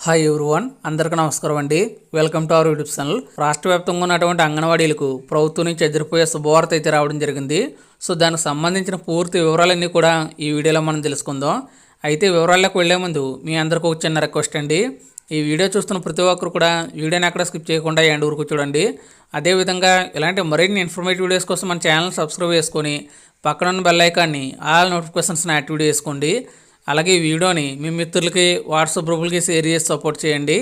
Hi everyone, అందరికీ నమస్కారం అండి. Welcome to our YouTube channel. రాష్ట్ర వ్యాప్తంగా ఉన్నటువంటి అంగన్వాడీలకు ప్రభుత్వం నుంచి ఎదురుపోయే శుభవార్త అయితే రావడం జరిగింది. సో దానికి సంబంధించిన పూర్తి వివరాలన్నీ కూడా ఈ వీడియోలో మనం తెలుసుకుందాం. అయితే వివరాల్లోకి వెళ్లే ముందు మీ అందరికీ ఒక చిన్న రిక్వెస్ట్ అండి. ఈ వీడియో చూస్తున్న ప్రతి ఒక్కరు కూడా వీడియోని ఎక్కడ స్కిప్ చేయకుండా ఎండ్ వరకు చూడండి. అదేవిధంగా ఇలాంటి మరిన్ని ఇన్ఫర్మేటివ్ వీడియోస్ కోసం మన ఛానల్ సబ్స్క్రైబ్ చేసుకొని పక్కన ఉన్న బెల్ ఐకాన్ని ఆల్ నోటిఫికేషన్స్ని యాక్టివేట్ చేసుకోండి. అలాగే ఈ వీడియోని మీ మిత్రులకి వాట్సాప్ గ్రూపులకి షేర్ చేసి సపోర్ట్ చేయండి.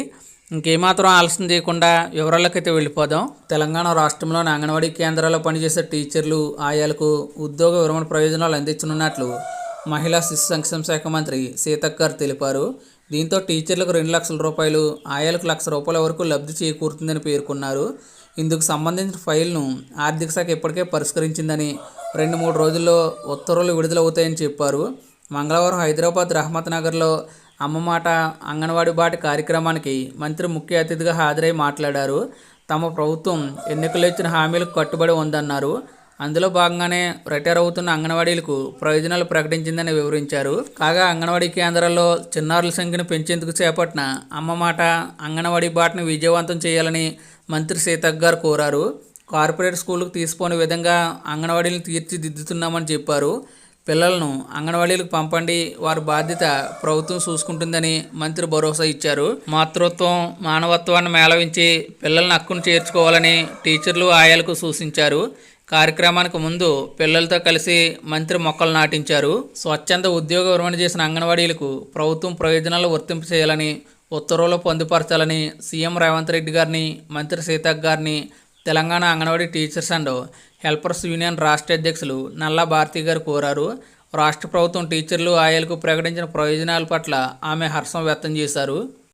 ఇంకేమాత్రం ఆలస్యం చేయకుండా వివరాలకు అయితే వెళ్ళిపోదాం. తెలంగాణ రాష్ట్రంలోని అంగన్వాడీ కేంద్రాల్లో పనిచేసే టీచర్లు, ఆయాలకు ఉద్యోగ విరమణ ప్రయోజనాలు అందించనున్నట్లు మహిళా శిశు సంక్షేమ శాఖ మంత్రి సీతక్క గారు తెలిపారు. దీంతో టీచర్లకు 2 లక్షల రూపాయలు, ఆయాలకు 1 లక్ష రూపాయల వరకు లబ్ధి చేకూరుతుందని పేర్కొన్నారు. ఇందుకు సంబంధించిన ఫైల్ను ఆర్థిక శాఖ ఇప్పటికే పరిష్కరించిందని 2-3 రోజుల్లో ఉత్తర్వులు విడుదలవుతాయని చెప్పారు. మంగళవారం హైదరాబాద్ రహమత్ నగర్లో అమ్మ మాట అంగన్వాడీ బాట కార్యక్రమానికి మంత్రి ముఖ్య అతిథిగా హాజరై మాట్లాడారు. తమ ప్రభుత్వం ఎన్నికల్లో ఇచ్చిన హామీలకు కట్టుబడి ఉందన్నారు. అందులో భాగంగానే రిటైర్ అవుతున్న అంగన్వాడీలకు ప్రయోజనాలు ప్రకటించిందని వివరించారు. కాగా అంగన్వాడీ కేంద్రాల్లో చిన్నారుల సంఖ్యను పెంచేందుకు చేపట్టిన అమ్మ మాట అంగన్వాడీ బాటను విజయవంతం చేయాలని మంత్రి సీతక్క గారు కోరారు. కార్పొరేట్ స్కూళ్ళకు తీసిపోని విధంగా అంగన్వాడీలను తీర్చిదిద్దుతున్నామని చెప్పారు. పిల్లలను అంగన్వాడీలకు పంపండి, వారి బాధ్యత ప్రభుత్వం చూసుకుంటుందని మంత్రి భరోసా ఇచ్చారు. మాతృత్వం, మానవత్వాన్ని మేళవించి పిల్లలను హక్కును చేర్చుకోవాలని టీచర్లు, ఆయాలకు సూచించారు. కార్యక్రమానికి ముందు పిల్లలతో కలిసి మంత్రి మొక్కలు నాటించారు. స్వచ్ఛంద ఉద్యోగ విరమణ చేసిన అంగన్వాడీలకు ప్రభుత్వం ప్రయోజనాలు వర్తింపు చేయాలని ఉత్తర్వులు పొందుపరచాలని సీఎం రేవంత్ రెడ్డి గారిని, మంత్రి సీతక్క గారిని Telangana anganwadi teachers and helpers union రాష్ట్ర అధ్యక్షులు నల్లా భారతి గారు కోరారు. రాష్ట్ర ప్రభుత్వం టీచర్లు, ఆయాలకు ప్రకటించిన ప్రయోజనాల పట్ల ఆమె హర్షం వ్యక్తం చేశారు.